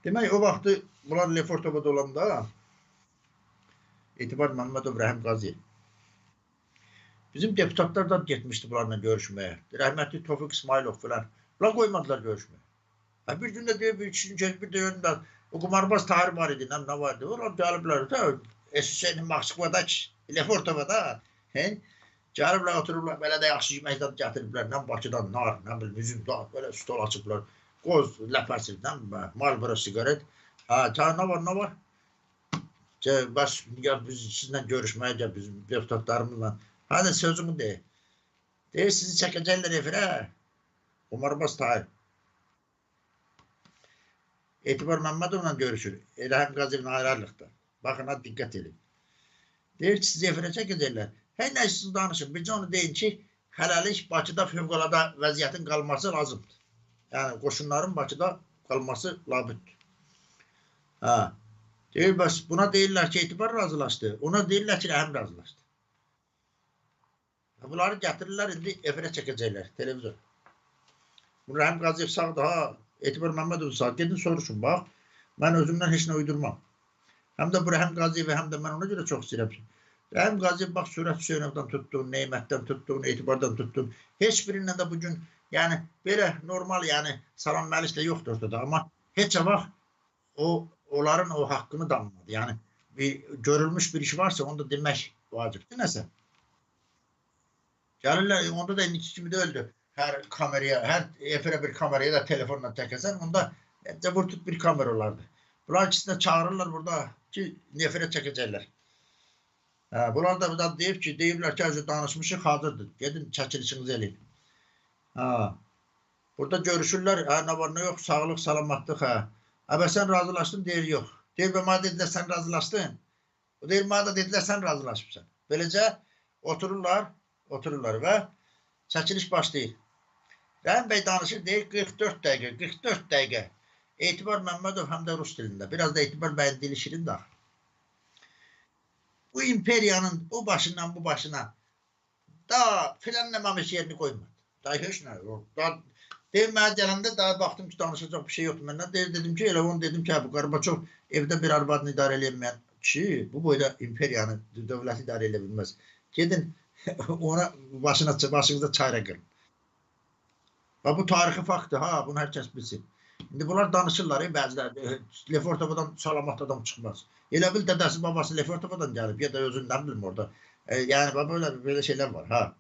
Demək, o vaxtı bunlar Lefortova'da olanda Etibar Məmmədov, Rəhim Qaziyev. Bizim deputatlar da getmişdi bunlarla görüşməyə. Rəhmətli Tofiq İsmailov falan. Bunlar qoymadılar görüşməyə. Bir gün də deyib, bir də yönündə o qumarbaz Tahir var idi, nə vardı? Onlar gəliblər də, SSR-nin Moskvadakı, Lefortova'da. Gəliblər, otururlar, belə də yaxşı yeməkdən gətiriblər. Nə Bakıdan nar, nə bilim, üzüm, belə stol açıblar. Qoz, ləpəsir, nə Marlboro sigaret. Nə var? Bəs biz sizinlə görüşməyə gəl, bizim deputatlarımızla. Hadi sözümü deyil. Deyir, sizi çəkəcəklər efirə. Qumarbaz Tahir. Etibar Məmmədovla görüşür. Rəhim Qaziyevlə ayrılıqda. Baxın, hadi diqqət edin. Deyir ki, sizi efirə çəkəcəklər. Hər nə siz danışın. Bircə onu deyin ki, hələlik Bakıda fövqəladə vəziyyətin qalması lazımdır. Yəni, qoşunların Bakıda qalması labüddür. Deyir, bəs buna deyirlər ki, Etibar razılaşdı. Ona deyirlər ki, Rəhim razılaşdı. Bunları gətirirlər, indi efirə çəkəcəklər, televizor. Bu Rəhim Qaziyev sağdır, Etibar Məmmədov sağ. Gedin soruşun, bax. Mən özümdən heç nə uydurmam. Həm də bu Rəhim Qaziyevi, həm də mən ona görə çox istəyirəm. Rəhim Qaziyev, bax, Sürət Hüseynovdan tutdun, Neymətdən tutdun, Etibardan tutdun. Heç birindən də bugün, yəni, belə normal, yəni, salam məlislə yoxdur ortada. Amma heç vaxt onların o haqqını danmadı. Yəni, görülmüş bir iş varsa, onu da demək vacibdir, nəsə. Gəlirlər, onda da indiki kimi də öldü. Hər kameraya, hər efirə bir kameraya da telefonla çəkəsən, onda vur tut bir kamera olardı. Bunlar ikisini çağırırlar burada ki, efirə çəkəcəklər. Bunlar da deyiblər ki, danışmışıq, hazırdır. Gedin, çəkilişinizi eləyin. Burada görüşürlər, nə var, nə yox, sağlıq, salamatlıq. Bəs sən razılaşdın, deyir, yox. Deyir, mənə dedilər, sən razılaşdın. O deyir, mənə da dedilər, sən razılaşmışsan. Beləcə otururlar və çəkiliş başlayır. Rəhim bəy danışır, deyir 44 dəqiqə. Etibar Məmmədov həm də rus dilində. Biraz da Etibar bəyin dili şirin də. Bu imperiyanın o başından bu başına da filanlamamış yerini qoymadı. Da heç nə yox. Deyir, mənə gələndə daha baxdım ki, danışacaq bir şey yoxdur məndən. Dedim ki, elə onu dedim ki, bu Qarbaçov evdə bir arvadını idarə eləyənməyən kişi bu boyda imperiyanı, dövləti idarə elə bilməz. Gedin, ona başınıza çayra qırın. Bu tarixi faktdır, bunu hər kəs bilsin. İndi bunlar danışırlar, bəziləri, Lefortovadan salamat adam çıxmaz. Elə bil dədəsi, babası Lefortovadan gəlib, ya da özündən bilmir orada. Yəni, belə şeylər var,